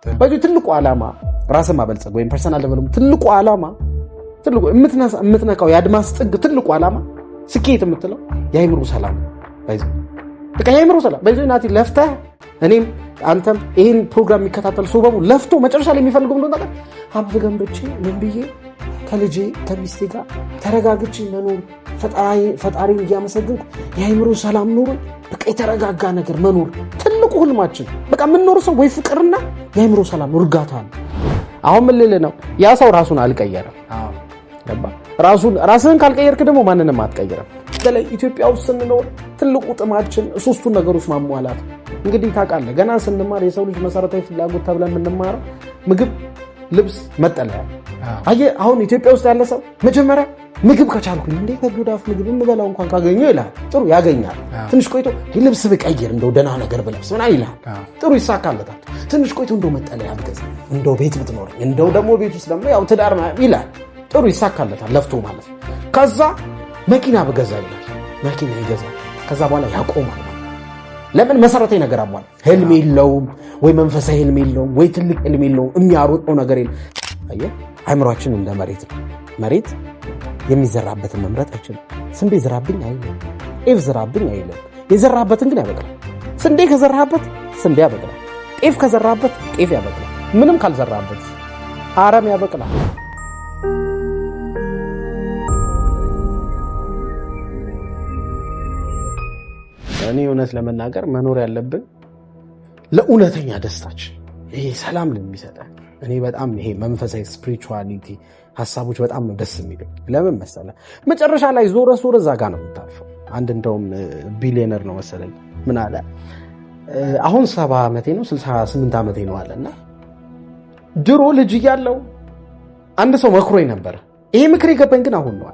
በዚህ ትልቁ ዓላማ ራስን ማበልጸግ ወይም ፐርሰናል ዴቨሎፕመንት ትልቁ ዓላማ ትልቁ የምትነካው የአድማስ ጥግ ትልቁ ዓላማ ስኬት የምትለው የአይምሮ ሰላም ባይዘው በቃ የአይምሮ ሰላም ባይዘው ናቲ ለፍተህ እኔም አንተም ይሄን ፕሮግራም የሚከታተል ሰው በሙሉ ለፍቶ መጨረሻ ላይ የሚፈልገው እንደሆነ ነገር ሀብት ገንብቼ ምን ብዬ ከልጄ ከሚስቴ ጋር ተረጋግቼ መኖር ፈጣሪን እያመሰግንኩ የአይምሮ ሰላም ኖሮ በቃ የተረጋጋ ነገር መኖር ትልቁ ህልማችን በቃ የምንኖር ሰው ወይ ፍቅርና የአይምሮ ሰላም እርጋታ ነው። አሁን ምን ልልህ ነው ያ ሰው ራሱን አልቀየረም። ራስህን ካልቀየርክ ደግሞ ማንንም አትቀየርም። በተለይ ኢትዮጵያ ውስጥ ስንኖር ትልቁ ጥማችን ሶስቱን ነገሮች ማሟላት። እንግዲህ ታውቃለህ ገና ስንማር የሰው ልጅ መሰረታዊ ፍላጎት ተብለን የምንማረው ምግብ፣ ልብስ፣ መጠለያ። አየህ አሁን ኢትዮጵያ ውስጥ ያለ ሰው መጀመሪያ ምግብ ከቻልኩኝ እንዴ ከዱዳፍ ምግብ እንበላው እንኳን ካገኘው ይላል። ጥሩ ያገኛል። ትንሽ ቆይቶ ልብስ ብቀይር እንደው ደህና ነገር ብለብስ ምን ይላል። ጥሩ ይሳካለታል። ትንሽ ቆይቶ እንደው መጠለያ ብገዛ እንደው ቤት ብትኖረኝ እንደው ደግሞ ቤት ውስጥ ደግሞ ያው ትዳር ይላል። ጥሩ ይሳካለታል ለፍቶ ማለት ነው። ከዛ መኪና ብገዛ ይላል። መኪና ይገዛል። ከዛ በኋላ ያቆማል። ለምን መሰረታዊ ነገር አሟል። ህልም የለውም ወይ መንፈሳዊ ህልም የለውም ወይ ትልቅ ህልም የለውም። የሚያሮጠው ነገር የለም። አየህ አእምሯችን እንደ መሬት ነው። መሬት የሚዘራበትን መምረጥ አይችልም። ስንዴ ዝራብኝ አይልም። ጤፍ ዝራብኝ አይልም። የዘራበትን ግን ያበቅላል። ስንዴ ከዘራበት ስንዴ ያበቅላል። ጤፍ ከዘራበት ጤፍ ያበቅላል። ምንም ካልዘራበት አረም ያበቅላል። እኔ እውነት ለመናገር መኖር ያለብን ለእውነተኛ ደስታችን ይሄ ሰላም ለሚሰጠን እኔ በጣም ይሄ መንፈሳዊ ስፒሪቹዋሊቲ ሀሳቦች በጣም ነው ደስ የሚለው። ለምን መሰለህ መጨረሻ ላይ ዞረ እዛ ጋር ነው የምታልፈው። አንድ እንደውም ቢሊየነር ነው መሰለኝ ምን አለ አሁን 70 ዓመቴ ነው 68 ዓመቴ ነው አለና ድሮ ልጅ እያለሁ አንድ ሰው መክሮኝ ነበር። ይሄ ምክር የገባኝ ግን አሁን ነው።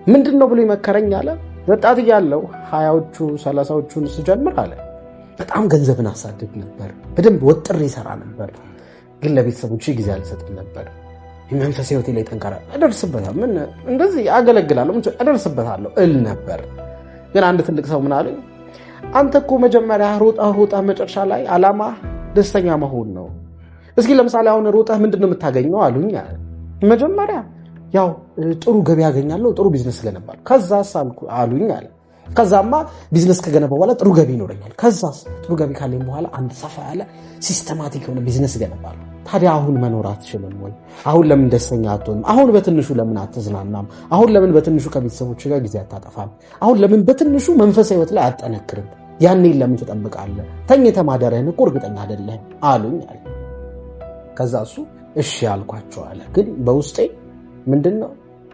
ምንድነው ብሎ ይመከረኝ አለ ወጣት እያለሁ 20ዎቹ 30ዎቹን ስጀምር አለ በጣም ገንዘብን አሳድግ ነበር። በደንብ ወጥሬ ይሰራ ነበር። ግን ለቤተሰቦቼ ጊዜ አልሰጥም ነበር። የመንፈሳዊ ህይወቴ ላይ ጠንካራ እደርስበታለሁ ምን እንደዚህ አገለግላለሁ ምን እደርስበታለሁ እል ነበር። ግን አንድ ትልቅ ሰው ምን አለኝ አንተ እኮ መጀመሪያ ሮጣ መጨረሻ ላይ ዓላማ ደስተኛ መሆን ነው። እስኪ ለምሳሌ አሁን ሮጣህ ምንድነው የምታገኘው አሉኝ። መጀመሪያ ያው ጥሩ ገቢ ያገኛለሁ ጥሩ ቢዝነስ ገነባለሁ። ከዛስ አሉኝ አለ ከዛማ ቢዝነስ ከገነባ በኋላ ጥሩ ገቢ ይኖረኛል። ከዛስ ጥሩ ገቢ ካለኝ በኋላ አንድ ሰፋ ያለ ሲስተማቲክ የሆነ ቢዝነስ ገነባለሁ። ታዲያ አሁን መኖር አትችልም ወይ? አሁን ለምን ደስተኛ አትሆንም? አሁን በትንሹ ለምን አትዝናናም? አሁን ለምን በትንሹ ከቤተሰቦች ጋር ጊዜ አታጠፋም? አሁን ለምን በትንሹ መንፈሳዊ ህይወት ላይ አትጠነክርም? ያኔን ለምን ትጠብቃለህ? ተኝተህ ማደርህን እኮ እርግጠኛ አይደለህም አሉኝ አለ። ከዛ እሱ እሺ አልኳቸው አለ። ግን በውስጤ ምንድነው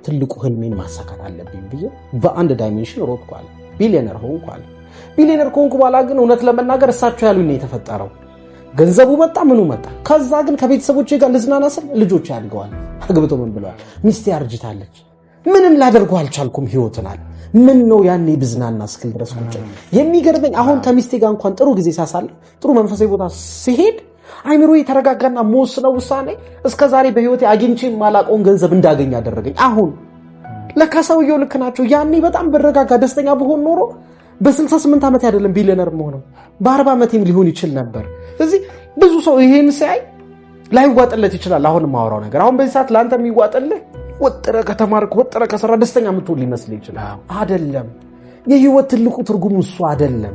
ትልቁ ህልሜን ማሳካት አለብኝ ብዬ በአንድ ዳይሜንሽን ሮጥኩ አለ። ቢሊየነር ሆንኩ አለ። ቢሊየነር ከሆንኩ በኋላ ግን እውነት ለመናገር እሳቸው ያሉኝ ነው የተፈጠረው። ገንዘቡ መጣ ምኑ መጣ። ከዛ ግን ከቤተሰቦቼ ጋር ልዝናና ስል ልጆች ያድገዋል። አግብቶ ምን ብለዋል? ሚስቴ አርጅታለች። ምንም ላደርገው አልቻልኩም ህይወትን አለ። ምን ነው ያኔ ብዝናና እስክል ድረስ ቁጭ የሚገርመኝ አሁን ከሚስቴ ጋር እንኳን ጥሩ ጊዜ ሳሳልፍ ጥሩ መንፈሳዊ ቦታ ሲሄድ አይምሮ የተረጋጋና መወስነው ውሳኔ እስከዛሬ በህይወቴ አግኝቼ ማላቀውን ገንዘብ እንዳገኝ ያደረገኝ። አሁን ለካ ሰውየው ልክ ናቸው። ያኔ በጣም በረጋጋ ደስተኛ በሆን ኖሮ በ68 ዓመት አይደለም ቢሊየነር መሆነው በ40 ዓመቴም ሊሆን ይችል ነበር። ስለዚህ ብዙ ሰው ይሄን ሳይ ላይዋጥለት ይችላል። አሁን ማወራው ነገር አሁን በዚህ ሰዓት ላንተ የሚዋጥልህ ወጥረ ከተማርክ ወጥረ ከሰራ ደስተኛ የምትሆን ሊመስል ይችላል። አይደለም። የህይወት ትልቁ ትርጉም እሱ አይደለም።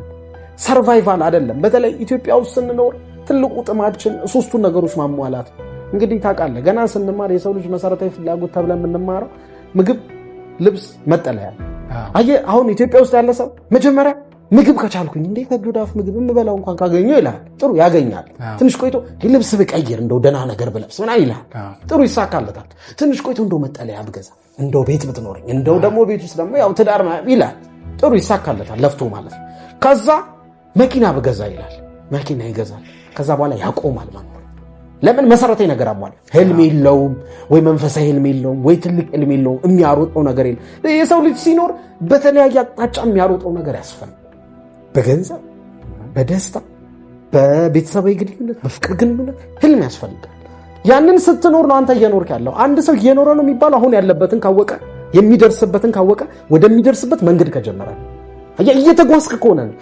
ሰርቫይቫል አይደለም። በተለይ ኢትዮጵያ ውስጥ ስንኖር ትልቁ ጥማችን ሶስቱን ነገሮች ማሟላት። እንግዲህ ታውቃለህ ገና ስንማር የሰው ልጅ መሰረታዊ ፍላጎት ተብለን የምንማረው ምግብ፣ ልብስ፣ መጠለያ። አየህ አሁን ኢትዮጵያ ውስጥ ያለ ሰው መጀመሪያ ምግብ ከቻልኩኝ እንዴ ከዱዳፍ ምግብ እንበላው እንኳን ካገኘው ይላል። ጥሩ ያገኛል። ትንሽ ቆይቶ ልብስ ብቀይር እንደው ደህና ነገር ብለብስ ምን ይላል። ጥሩ ይሳካለታል። ትንሽ ቆይቶ እንደው መጠለያ ብገዛ እንደው ቤት ብትኖረኝ እንደው ደግሞ ቤት ውስጥ ደግሞ ያው ትዳር ይላል። ጥሩ ይሳካለታል ለፍቶ ማለት ነው። ከዛ መኪና ብገዛ ይላል። መኪና ይገዛል። ከዛ በኋላ ያቆማል ማለት ነው። ለምን መሰረታዊ ነገር አሟል። ህልም የለውም ወይ መንፈሳዊ ህልም የለውም ወይ ትልቅ ህልም የለውም። የሚያሮጠው ነገር የለም። የሰው ልጅ ሲኖር በተለያየ አቅጣጫ የሚያሮጠው ነገር ያስፈልጋል። በገንዘብ፣ በደስታ፣ በቤተሰባዊ ግንኙነት፣ በፍቅር ግንኙነት ህልም ያስፈልጋል። ያንን ስትኖር ነው አንተ እየኖርክ ያለው። አንድ ሰው እየኖረ ነው የሚባለው አሁን ያለበትን ካወቀ የሚደርስበትን ካወቀ ወደሚደርስበት መንገድ ከጀመረ እየተጓዝክ ከሆነ ነው።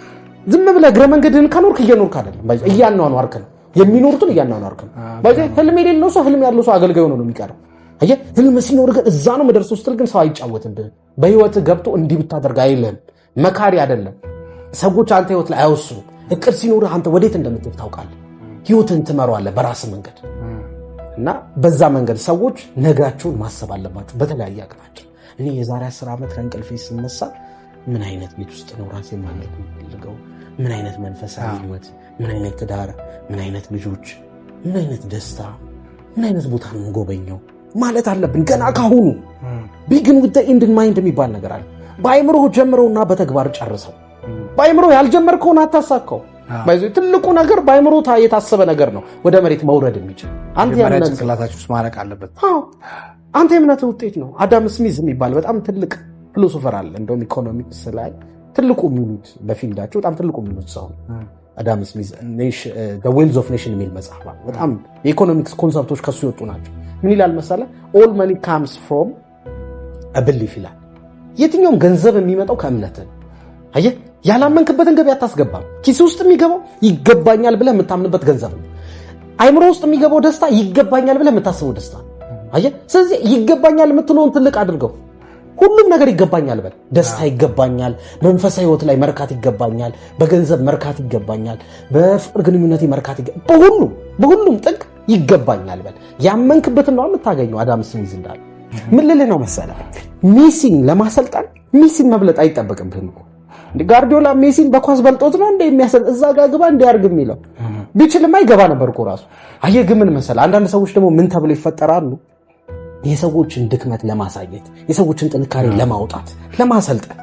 ዝም ብለህ እግረ መንገድህን ከኖርክ እየኖርክ አይደለም። እያኗኗርክ ነው። የሚኖሩትን እያናናርከ ባይዘ ህልም የሌለው ሰው ህልም ያለው ሰው አገልጋይ ሆኖ ነው የሚቀረው። አየህ ህልም ሲኖር ግን እዛ ነው መድረስ ውስጥ ግን ሰው አይጫወትብህ። በህይወት ገብቶ እንዲህ ብታደርግ አይልም። መካሪ አይደለም። ሰዎች አንተ ህይወት ላይ አይወስኑም። እቅድ ሲኖርህ አንተ ወዴት እንደምትሄድ ታውቃለህ። ህይወትን ትመራዋለህ በራስህ መንገድ እና በዛ መንገድ ሰዎች ነጋቸውን ማሰብ አለባቸው በተለያየ አቅጣጫ። እኔ የዛሬ 10 ዓመት ከእንቅልፌ ስነሳ ምን አይነት ቤት ውስጥ ነው ራሴን ማግኘት የምፈልገው? ምን አይነት መንፈሳዊ ህይወት፣ ምን አይነት ትዳር፣ ምን አይነት ልጆች፣ ምን አይነት ደስታ፣ ምን አይነት ቦታ ነው የምጎበኘው ማለት አለብን ገና ካሁኑ። ቢግን ዊዝ ዘ ኤንድ ኢን ማይንድ የሚባል ነገር አለ። በአይምሮ ጀምረውና በተግባር ጨርሰው። በአይምሮ ያልጀመርከውን አታሳካው። ባይዘው ትልቁ ነገር በአይምሮ የታሰበ ነገር ነው ወደ መሬት መውረድ የሚችል። አንተ ያንን ጭንቅላታችሁ ውስጥ ማረቅ አለበት። አንተ የእምነት ውጤት ነው። አዳም ስሚዝ የሚባል በጣም ትልቅ ፊሎሶፈር አለ። እንደውም ኢኮኖሚክስ ላይ ትልቁ የሚሉት በፊልዳቸው በጣም ትልቁ የሚሉት ሰው አዳም ስሚዝ the wealth of nation የሚል መጽሐፍ አለ። በጣም የኢኮኖሚክስ ኮንሰፕቶች ከሱ ይወጡ ናቸው። ምን ይላል መሰለህ? all money comes from a belief ይላል። የትኛውም ገንዘብ የሚመጣው ከእምነት ነው። አየህ ያላመንክበትን ገቢ አታስገባም። ኪስ ውስጥ የሚገባው ይገባኛል ብለህ የምታምንበት ገንዘብ ነው። አይምሮ ውስጥ የሚገባው ደስታ ይገባኛል ብለህ የምታስበው ደስታ ነው። አየህ ስለዚህ ይገባኛል የምትለውን ትልቅ አድርገው። ሁሉም ነገር ይገባኛል በል። ደስታ ይገባኛል፣ መንፈሳዊ ህይወት ላይ መርካት ይገባኛል፣ በገንዘብ መርካት ይገባኛል፣ በፍቅር ግንኙነት መርካት ይገባኛል፣ በሁሉም ጥግ ይገባኛል በል። ያመንክበትን ነው የምታገኘው። አዳም ስሚዝ እንዳለ ምን ልልህ ነው መሰለህ? ሜሲን ለማሰልጣን ሜሲን መብለጥ አይጠበቅብህም እኮ። እንዴ ጋርዲዮላ ሜሲን በኳስ በልጦት ነው እንደ የሚያሰል እዛ ጋር ግባ እንዲያርግ የሚለው ቢችልማ ይገባ ነበር እኮ ራሱ። አየህ ግን ምን መሰለህ? አንዳንድ ሰዎች ደግሞ ምን ተብለው ይፈጠራሉ? የሰዎችን ድክመት ለማሳየት፣ የሰዎችን ጥንካሬ ለማውጣት፣ ለማሰልጠን።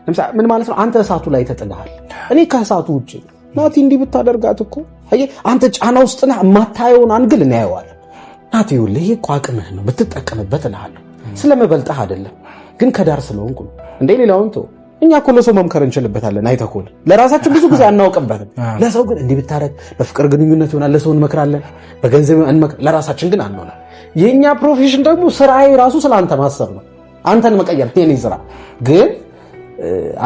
ለምሳሌ ምን ማለት ነው? አንተ እሳቱ ላይ ተጥለሃል፣ እኔ ከእሳቱ ውጪ ናቲ እንዲህ ብታደርጋት እኮ አየህ አንተ ጫና ውስጥ ነህ። የማታየውን አንግል እናየዋለን። ናቲ ይኸውልህ ይሄ እኮ አቅምህ ነው ብትጠቀምበት እልሃለሁ። ስለምበልጥህ አይደለም ግን ከዳር ስለሆንኩ ነው። እንደ ሌላውን ተው። እኛ እኮ ለሰው መምከር እንችልበታለን። አይተህ እኮ ለራሳችን ብዙ ጊዜ አናውቅበትም። ለሰው ግን እንዲህ ብታረግ በፍቅር ግንኙነት ይሆናል፣ ለሰው እንመክራለን፣ በገንዘብ እንመክራለን፣ ለራሳችን ግን አንሆንም። የኛ ፕሮፌሽን ደግሞ ስራዬ ራሱ ስለአንተ ማሰብ ነው። አንተን መቀየር የኔ ስራ። ግን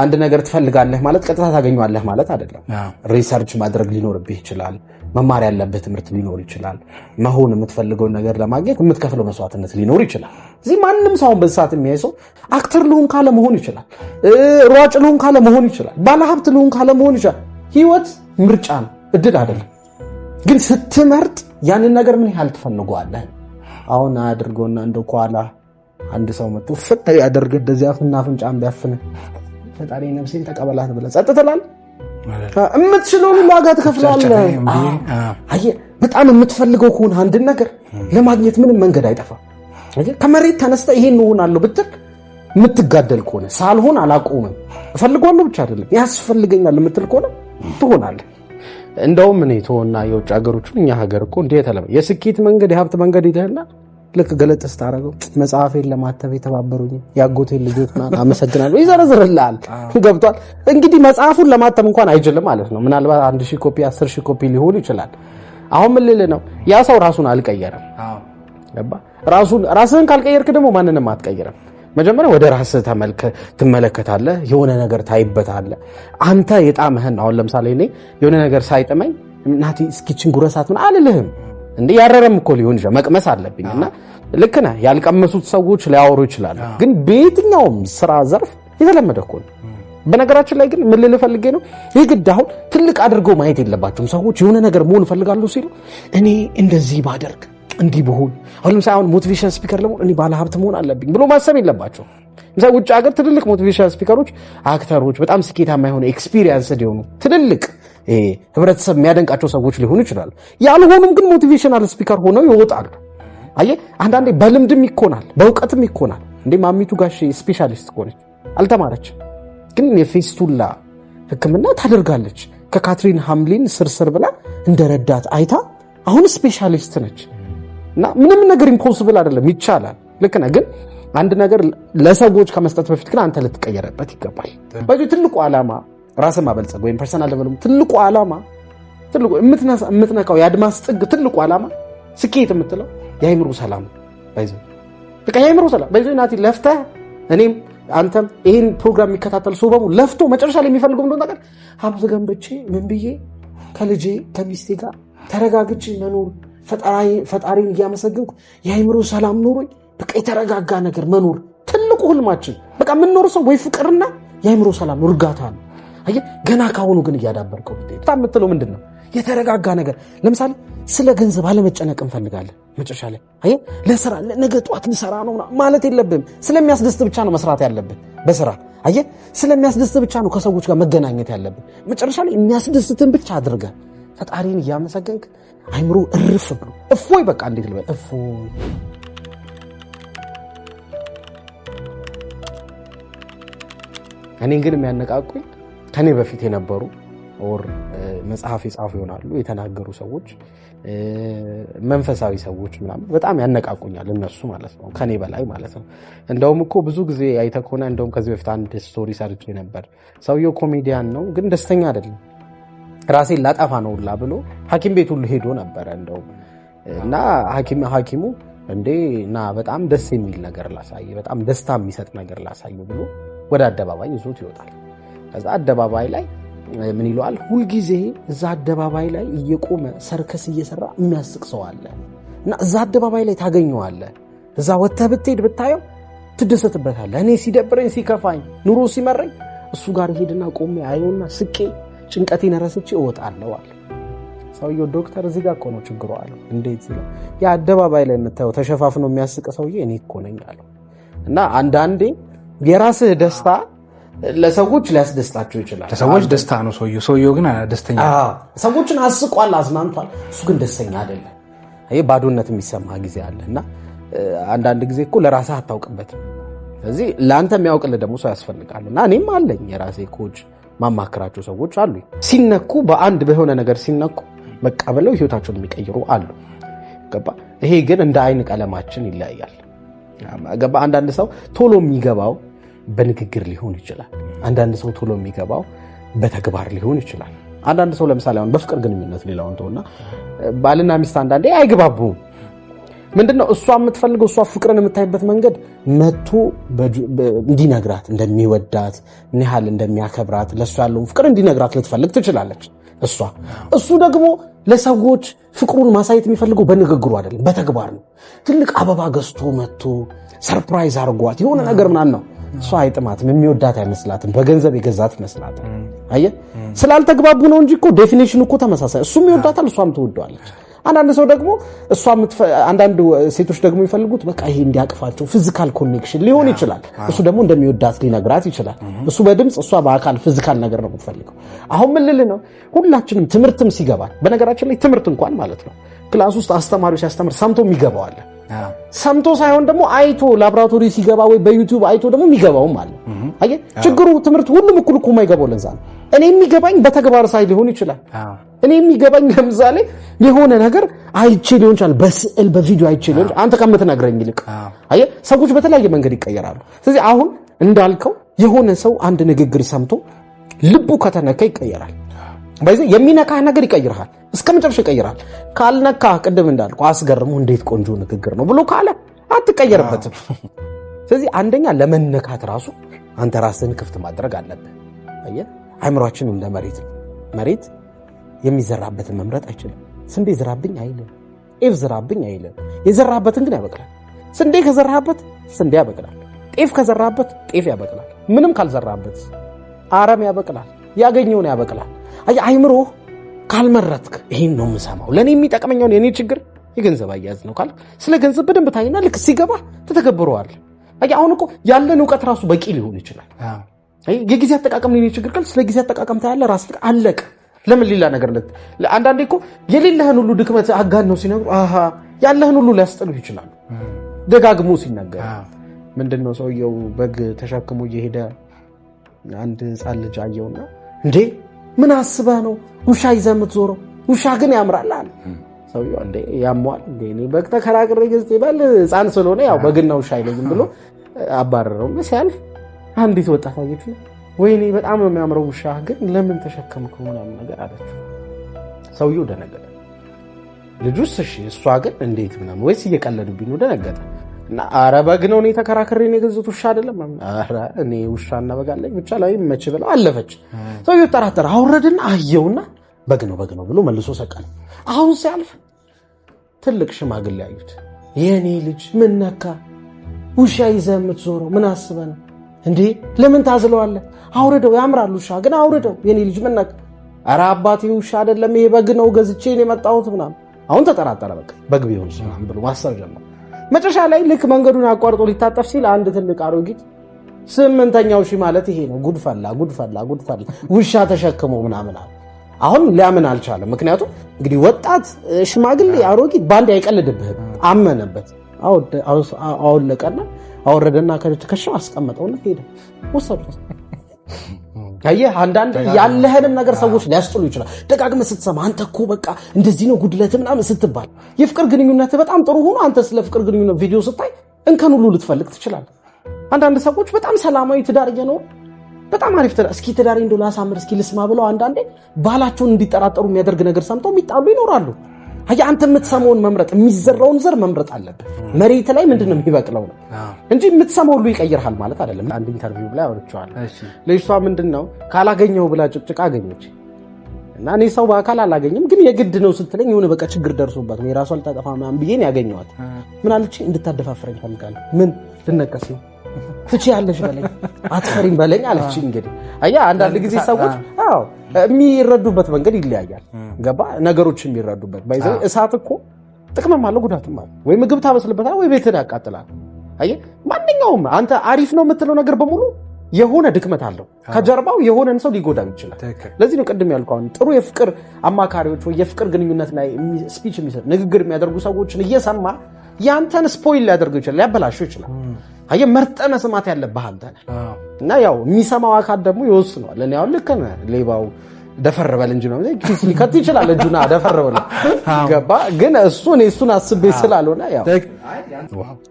አንድ ነገር ትፈልጋለህ ማለት ቀጥታ ታገኘዋለህ ማለት አይደለም። ሪሰርች ማድረግ ሊኖርብህ ይችላል። መማር ያለበት ትምህርት ሊኖር ይችላል። መሆን የምትፈልገውን ነገር ለማግኘት የምትከፍለው መስዋዕትነት ሊኖር ይችላል። እዚህ ማንም ሰው በሰዓት የሚያይ ሰው አክተር ልሁን ካለ መሆን ይችላል። ሯጭ ልሁን ካለ መሆን ይችላል። ባለሀብት ልሁን ካለ መሆን ይችላል። ህይወት ምርጫ ነው፣ እድል አይደለም። ግን ስትመርጥ ያንን ነገር ምን ያህል ትፈልገዋለህ? አሁን አድርጎና እንደው ኳላ አንድ ሰው መጥቶ ፍጥ ያደርግ እንደዚህ አፍና አፍንጫን ቢያፍን ፈጣሪ ነፍሴን ተቀበላት ብለህ ጸጥ ትላለህ? የምትችለውን ዋጋ ትከፍላለህ። አየህ በጣም የምትፈልገው ከሆነ አንድ ነገር ለማግኘት ምንም መንገድ አይጠፋም። ከመሬት ተነስተ ይሄን እሆናለሁ ብትል የምትጋደል ከሆነ ሳልሆን አላቆምም እፈልጋለሁ ብቻ አይደለም ያስፈልገኛል የምትል ከሆነ ትሆናለህ። እንደውም እኔ ተወና የውጭ ሀገሮችን እኛ ሀገር እኮ እንዴ ተለመ የስኬት መንገድ የሀብት መንገድ ይደህና ልክ ገለጥ ስታረገው መጽሐፌን ለማተብ የተባበሩኝ ያጎቴን ልጆች ማለት አመሰግናለሁ ይዘረዝርልሃል። ገብቷል። እንግዲህ መጽሐፉን ለማተም እንኳን አይችልም ማለት ነው። ምናልባት 1000 ኮፒ 10000 ኮፒ ሊሆን ይችላል። አሁን ምን ልልህ ነው? ያ ሰው ራሱን አልቀየረም። ገባ? ራስህን ካልቀየርክ ደግሞ ማንንም አትቀየርም። መጀመሪያ ወደ ራስህ ትመለከታለህ፣ የሆነ ነገር ታይበታለህ። አንተ የጣመህን አሁን ለምሳሌ እኔ የሆነ ነገር ሳይጥመኝ ናቲ እስኪችን ጉረሳት ምን አልልህም። እንዴ ያረረም እኮ ሊሆን ይችላል መቅመስ አለብኝና ልክ ነህ። ያልቀመሱት ሰዎች ሊያወሩ ይችላሉ። ግን በየትኛውም ስራ ዘርፍ የተለመደ እኮ ነው። በነገራችን ላይ ግን ምን ልልህ ፈልጌ ነው፣ የግድ አሁን ትልቅ አድርገው ማየት የለባቸውም ሰዎች። የሆነ ነገር መሆን እፈልጋለሁ ሲሉ እኔ እንደዚህ ባደርግ እንዲህ ብሆን፣ አሁን ለምሳሌ አሁን ሞቲቬሽን ስፒከር ለመሆን እኔ ባለ ሀብት መሆን አለብኝ ብሎ ማሰብ የለባቸው። ለምሳሌ ውጭ ሀገር ትልልቅ ሞቲቬሽን ስፒከሮች፣ አክተሮች፣ በጣም ስኬታማ የሆነ ኤክስፒሪየንስ ሊሆኑ ትልልቅ ህብረተሰብ የሚያደንቃቸው ሰዎች ሊሆኑ ይችላሉ። ያልሆኑም ግን ሞቲቬሽናል ስፒከር ሆነው ይወጣሉ። አየህ አንዳንዴ በልምድም ይኮናል፣ በእውቀትም ይኮናል። እንዴ ማሚቱ ጋሽ ስፔሻሊስት ሆነች አልተማረችም፣ ግን የፌስቱላ ሕክምና ታደርጋለች። ከካትሪን ሃምሊን ስርስር ብላ እንደረዳት አይታ አሁን ስፔሻሊስት ነች። እና ምንም ነገር ኢምፖሲብል አይደለም፣ ይቻላል። ልክ ነህ። ግን አንድ ነገር ለሰዎች ከመስጠት በፊት ግን አንተ ልትቀየረበት ይገባል። በዚህ ትልቁ ዓላማ ራስን ማበልጸግ ወይም ፐርሰናል ዴቨሎፕመንት ትልቁ ዓላማ ትልቁ የምትነካው የአድማስ ጥግ ትልቁ ዓላማ ስኬት የምትለው የአይምሮ ሰላም ባይዘው በቃ የአይምሮ ሰላም ባይዘው ናቲ ለፍተህ እኔም አንተም ይሄን ፕሮግራም የሚከታተል ሰው በሙሉ ለፍቶ መጨረሻ ላይ የሚፈልገው እንደሆነ ነገር ሀብት ገንብቼ ምን ብዬ ከልጄ ከሚስቴ ጋር ተረጋግቼ መኖር ፈጣሪን እያመሰገንኩ የአይምሮ ሰላም ኖሮኝ በቃ የተረጋጋ ነገር መኖር ትልቁ ህልማችን። በቃ የምንኖር ሰው ወይ ፍቅርና የአይምሮ ሰላም እርጋታ ነው። አየህ ገና ካሁኑ ግን እያዳበርከው ብትሄድ የምትለው ምንድነው? የተረጋጋ ነገር። ለምሳሌ ስለ ገንዘብ አለመጨነቅ እንፈልጋለን። መጨረሻ ላይ አየህ ለስራ ነገ ጧት ልሰራ ነው ማለት የለብህም። ስለሚያስደስት ብቻ ነው መስራት ያለብህ በስራ። አየህ ስለሚያስደስት ብቻ ነው ከሰዎች ጋር መገናኘት ያለብህ። መጨረሻ ላይ የሚያስደስትን ብቻ አድርገህ ፈጣሪን እያመሰገንክ አይምሮ እርፍ ብሎ እፎይ በቃ እንዴት ልበል እፎይ። እኔን ግን የሚያነቃቁኝ ከኔ በፊት የነበሩ ኦር መጽሐፍ የጻፉ ይሆናሉ የተናገሩ ሰዎች መንፈሳዊ ሰዎች ምናምን በጣም ያነቃቁኛል። እነሱ ማለት ነው ከኔ በላይ ማለት ነው። እንደውም እኮ ብዙ ጊዜ አይተህ ከሆነ እንደውም ከዚህ በፊት አንድ ስቶሪ ሰርቼ ነበር። ሰውየው ኮሜዲያን ነው ግን ደስተኛ አይደለም። ራሴን ላጠፋ ነው ሁላ ብሎ ሐኪም ቤት ሁሉ ሄዶ ነበረ እንደውም እና ሐኪሙ እንዴ እና በጣም ደስ የሚል ነገር ላሳይ፣ በጣም ደስታ የሚሰጥ ነገር ላሳይ ብሎ ወደ አደባባይ ይዞት ይወጣል። ከዛ አደባባይ ላይ ምን ይለዋል? ሁልጊዜ እዛ አደባባይ ላይ እየቆመ ሰርከስ እየሰራ የሚያስቅ ሰው አለ እና እዛ አደባባይ ላይ ታገኘዋለህ። እዛ ወጥተህ ብትሄድ ብታየው ትደሰትበታለህ። እኔ ሲደብረኝ ሲከፋኝ ኑሮ ሲመረኝ እሱ ጋር ሄድና ቆሜ አየውና ስቄ ጭንቀቴን ረስቼ እወጣለሁ አለ። ሰውየው ዶክተር እዚህ ጋር እኮ ነው ችግሩ አለው። እንዴት ሲለው ያ አደባባይ ላይ የምታየው ተሸፋፍኖ የሚያስቅ ሰውዬ እኔ እኮ ነኝ አለው። እና አንዳንዴ የራስህ ደስታ ለሰዎች ሊያስደስታቸው ይችላል። ለሰዎች ደስታ ነው ሰውየው ግን ደስተኛ ሰዎችን አስቋል፣ አዝናንቷል። እሱ ግን ደስተኛ አይደለም። ይሄ ባዶነት የሚሰማ ጊዜ አለ እና አንዳንድ ጊዜ እኮ ለራስህ አታውቅበትም። ስለዚህ ለአንተ የሚያውቅልህ ደግሞ ሰው ያስፈልጋል። እና እኔም አለኝ የራሴ ኮች ማማከራቸው ሰዎች አሉ። ሲነኩ በሆነ ነገር ሲነኩ መቀበለው ህይወታቸውን የሚቀይሩ አሉ። ገባ? ይሄ ግን እንደ አይን ቀለማችን ይለያያል። ገባ? አንዳንድ ሰው ቶሎ የሚገባው በንግግር ሊሆን ይችላል። አንዳንድ ሰው ቶሎ የሚገባው በተግባር ሊሆን ይችላል። አንዳንድ ሰው ለምሳሌ አሁን በፍቅር ግንኙነት ሌላውን ተውና ባልና ሚስት አንዳንዴ አይግባቡም። ምንድነው እሷ የምትፈልገው? እሷ ፍቅርን የምታይበት መንገድ መጥቶ እንዲነግራት እንደሚወዳት ምን ያህል እንደሚያከብራት ለእሷ ያለውን ፍቅር እንዲነግራት ልትፈልግ ትችላለች እሱ ደግሞ ለሰዎች ፍቅሩን ማሳየት የሚፈልገው በንግግሩ አይደለም በተግባር ነው። ትልቅ አበባ ገዝቶ መጥቶ ሰርፕራይዝ አድርጓት የሆነ ነገር ምናምን ነው። እሷ አይጥማትም፣ የሚወዳት አይመስላትም፣ በገንዘብ የገዛት ይመስላታል። አየህ ስላልተግባቡ ነው እንጂ እኮ ዴፊኒሽኑ እኮ ተመሳሳይ። እሱም ይወዳታል፣ እሷም ትወደዋለች። አንዳንድ ሰው ደግሞ አንዳንድ ሴቶች ደግሞ ይፈልጉት በቃ ይሄ እንዲያቅፋቸው ፊዚካል ኮኔክሽን ሊሆን ይችላል። እሱ ደግሞ እንደሚወዳት ሊነግራት ይችላል። እሱ በድምጽ እሷ በአካል ፊዚካል ነገር ነው የምትፈልገው። አሁን ምን ልል ነው? ሁላችንም ትምህርትም ሲገባል፣ በነገራችን ላይ ትምህርት እንኳን ማለት ነው ክላስ ውስጥ አስተማሪው ሲያስተምር ሰምቶ የሚገባው አለ። ሰምቶ ሳይሆን ደግሞ አይቶ ላብራቶሪ ሲገባ ወይ በዩቲዩብ አይቶ ደግሞ የሚገባውም አለ። አየህ ችግሩ ትምህርት ሁሉም እኩል እኮ የማይገባው ለዛ ነው። እኔ የሚገባኝ በተግባር ሳይ ሊሆን ይችላል። እኔ የሚገባኝ ለምሳሌ የሆነ ነገር አይቼ ሊሆን ይችላል፣ በስዕል በቪዲዮ አይቼ ሊሆን ይችላል። አንተ ከምትነግረኝ ይልቅ አየህ ሰዎች በተለያየ መንገድ ይቀየራሉ። ስለዚህ አሁን እንዳልከው የሆነ ሰው አንድ ንግግር ሰምቶ ልቡ ከተነካ ይቀየራል። በዚህ የሚነካህ ነገር ይቀይርሃል፣ እስከ መጨረሻ ይቀይራል። ካልነካ ቅድም እንዳልኩ አስገርሙ እንዴት ቆንጆ ንግግር ነው ብሎ ካለ አትቀየርበትም። ስለዚህ አንደኛ ለመነካት ራሱ አንተ ራስህን ክፍት ማድረግ አለብህ። አየህ አእምሯችን እንደ መሬት የሚዘራበትን መምረጥ አይችልም። ስንዴ ዝራብኝ አይልም፣ ጤፍ ዝራብኝ አይልም። የዘራበትን ግን ያበቅላል። ስንዴ ከዘራበት ስንዴ ያበቅላል፣ ጤፍ ከዘራበት ጤፍ ያበቅላል። ምንም ካልዘራበት አረም ያበቅላል፣ ያገኘውን ያበቅላል። አይምሮ ካልመረጥክ ይሄን ነው የምሰማው ለኔ የሚጠቅመኛው የኔ ችግር የገንዘብ አያያዝ ነው ካል ስለ ገንዘብ በደንብ ታይና ልክ ሲገባ ተተገብረዋል። አሁን እኮ ያለን ዕውቀት ራሱ በቂ ሊሆን ይችላል። የጊዜ አጠቃቀም ነው የኔ ችግር ካል ስለ ጊዜ አጠቃቀም ታያለ ራስ አለቅ። ለምን ሌላ ነገር አንዳንዴ እኮ የሌለህን ሁሉ ድክመት አጋን ነው ሲነግሩ ያለህን ሁሉ ሊያስጥሉ ይችላሉ። ደጋግሞ ሲነገር ምንድነው ሰውየው በግ ተሸክሞ እየሄደ አንድ ሕፃን ልጅ አየውና እንዴ ምን አስበህ ነው ውሻ ይዘህ የምትዞረው? ውሻ ግን ያምራል አለ። ሰውየው እንዴ ያሟል እንዴ እኔ በግ ተከራክሬ ገዝቼ ባል ሕፃን ስለሆነ ያው በግና ውሻ አይለኝም ብሎ አባረረው። ሲያልፍ አንዲት ወጣት አየችው። ወይኔ በጣም ነው የሚያምረው ውሻ ግን ለምን ተሸከምከው ምናምን ነገር አለችው። ሰውየው ደነገጠ። ልጁስ እሺ እሷ ግን እንዴት ምናምን ወይስ እየቀለዱብኝ ነው? ደነገጠ እና ኧረ በግ ነው እኔ ተከራክሬ ነው የገዛሁት ውሻ አይደለም። ኧረ እኔ ውሻና በግ አለኝ ብቻ ላይ መች ብለው አለፈች። ሰውየው ተራተረ። አውረድና አየውና በግ ነው ብሎ መልሶ ሰቀለ። አሁን ሲያልፍ ትልቅ ሽማግሌ ያዩት። የኔ ልጅ ምን ነካ? ውሻ ይዘህ የምትዞረው ምን አስበህ ነው እንዴ? ለምን ታዝለዋለህ? አውርደው፣ ያምራል ውሻ ግን አውርደው። የኔ ልጅ ምን ነካ? ኧረ አባቴ ውሻ አይደለም ይሄ በግ ነው፣ ገዝቼ ነው የመጣሁት ምናምን። አሁን ተጠራጠረ። በቃ በግ ቢሆንስ ምናምን ብሎ ማሰብ ጀመረ። መጨረሻ ላይ ልክ መንገዱን አቋርጦ ሊታጠፍ ሲል አንድ ትልቅ አሮጊት 8ኛው ሺህ ማለት ይሄ ነው፣ ጉድፈላ ውሻ ተሸክሞ ምናምን አለ። አሁን ሊያምን አልቻለም። ምክንያቱም እንግዲህ ወጣት ሽማግሌ አሮጊት ባንድ አይቀልድብህም። አመነበት። አወለቀና አወረደና ከትከሻው አስቀመጠውና ሄደ። ወሰዱት። አየህ አንዳንድ ያለህንም ነገር ሰዎች ሊያስጥሉ ይችላል። ደጋግመህ ስትሰማ አንተ እኮ በቃ እንደዚህ ነው ጉድለት ምናምን ስትባል የፍቅር ግንኙነት በጣም ጥሩ ሆኖ አንተ ስለ ፍቅር ግንኙነት ቪዲዮ ስታይ እንከን ሁሉ ልትፈልግ ትችላለህ። አንዳንድ ሰዎች በጣም ሰላማዊ ትዳር እየኖሩ በጣም አሪፍ ትዳር እስኪ ትዳሬ እንደው ላሳምር እስኪ ልስማ ብለው አንዳንዴ ባላቸውን እንዲጠራጠሩ የሚያደርግ ነገር ሰምተው የሚጣሉ ይኖራሉ። አያ አንተ የምትሰማውን መምረጥ የሚዘራውን ዘር መምረጥ አለብህ። መሬት ላይ ምንድነው የሚበቅለው ነው እንጂ የምትሰማው ሁሉ ይቀይርሃል ማለት አይደለም። አንድ ኢንተርቪው ላይ አውርቼዋለሁ። ልጅቷ ምንድነው ካላገኘው ብላ ጭቅጭቅ አገኘች እና እኔ ሰው በአካል አላገኝም ግን የግድ ነው ስትለኝ የሆነ በቃ ችግር ደርሶባት ነው የራሷ አልታጠፋ ምናምን ብዬ ነው ያገኘኋት። ምን አለች? እንድታደፋፍረኝ ፈልጋለሁ። ምን ልነቀስ ፍቺ ያለሽ በለኝ አትፈሪም በለኝ አለች። እንግዲህ አያ አንዳንድ ጊዜ ሰዎች የሚረዱበት መንገድ ይለያያል። ገባ ነገሮች የሚረዱበት ባይዘው እሳት እኮ ጥቅምም አለው ጉዳትም አለው። ወይ ምግብ ታበስልበታል ወይ ቤትን ያቃጥላል። አየ ማንኛውም አንተ አሪፍ ነው የምትለው ነገር በሙሉ የሆነ ድክመት አለው። ከጀርባው የሆነን ሰው ሊጎዳው ይችላል። ለዚህ ነው ቅድም ያልኩህ ጥሩ የፍቅር አማካሪዎች ወይ የፍቅር ግንኙነት ላይ ስፒች የሚሰጥ ንግግር የሚያደርጉ ሰዎችን እየሰማ ያንተን ስፖይል ሊያደርገው ይችላል፣ ሊያበላሽው ይችላል። አየ መርጠህ መስማት ያለብህ አንተ ነህ እና ያው የሚሰማው አካል ደግሞ ይወስነዋል። እኔ አሁን ልክ ነህ ሌባው ደፈር በል እንጂ ነው ኪስ ሊከት ይችላል እጁና ደፈር በል ገባ። ግን እሱን አስቤ ስላልሆነ ያው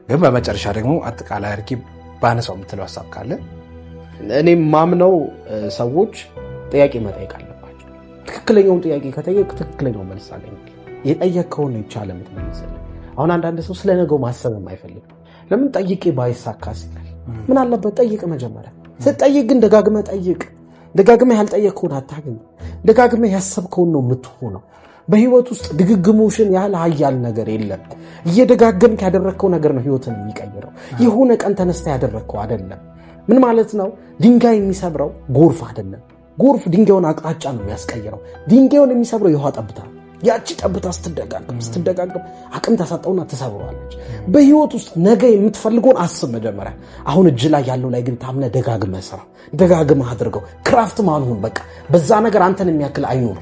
ግን በመጨረሻ ደግሞ አጠቃላይ አርኪ ባነሳው የምትለው ሀሳብ ካለ እኔም ማምነው ሰዎች ጥያቄ መጠየቅ አለባቸው። ትክክለኛውን ጥያቄ ከጠየቅ ትክክለኛው መልስ አገኛል። የጠየቅከውን ነው ይቻለ የምትመልስልህ። አሁን አንዳንድ ሰው ስለ ነገው ማሰብም አይፈልግም። ለምን ጠይቄ ባይሳካስ ይላል። ምን አለበት ጠይቅ መጀመሪያ። ስትጠይቅ ግን ደጋግመህ ጠይቅ። ደጋግመህ ያልጠየቅከውን አታገኝም። ደጋግመህ ያሰብከውን ነው የምትሆነው። በህይወት ውስጥ ድግግሞሽን ያህል ሀያል ነገር የለም። እየደጋገምክ ያደረግከው ነገር ነው ህይወትን የሚቀይረው። የሆነ ቀን ተነስተ ያደረግከው አይደለም። ምን ማለት ነው? ድንጋይ የሚሰብረው ጎርፍ አይደለም። ጎርፍ ድንጋዩን አቅጣጫ ነው የሚያስቀይረው። ድንጋዩን የሚሰብረው የውሃ ጠብታ። ያቺ ጠብታ ስትደጋግም አቅም ተሰጠውና ትሰብረዋለች። በህይወት ውስጥ ነገ የምትፈልገውን አስብ መጀመሪያ። አሁን እጅ ላይ ያለው ላይ ግን ታምነህ ደጋግመህ ስራ፣ ደጋግመህ አድርገው። ክራፍት ማንሁን በቃ በዛ ነገር አንተን የሚያክል አይኑር።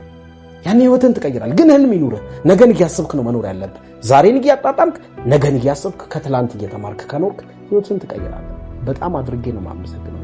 ያን ህይወትን ትቀይራል። ግን ህልም ይኑርህ። ነገን እያሰብክ ነው መኖር ያለብህ። ዛሬን እያጣጣምክ ነገን እያሰብክ ከትላንት እየተማርክ ከኖርክ ህይወትን ትቀይራለህ። በጣም አድርጌ ነው የማመሰግነው።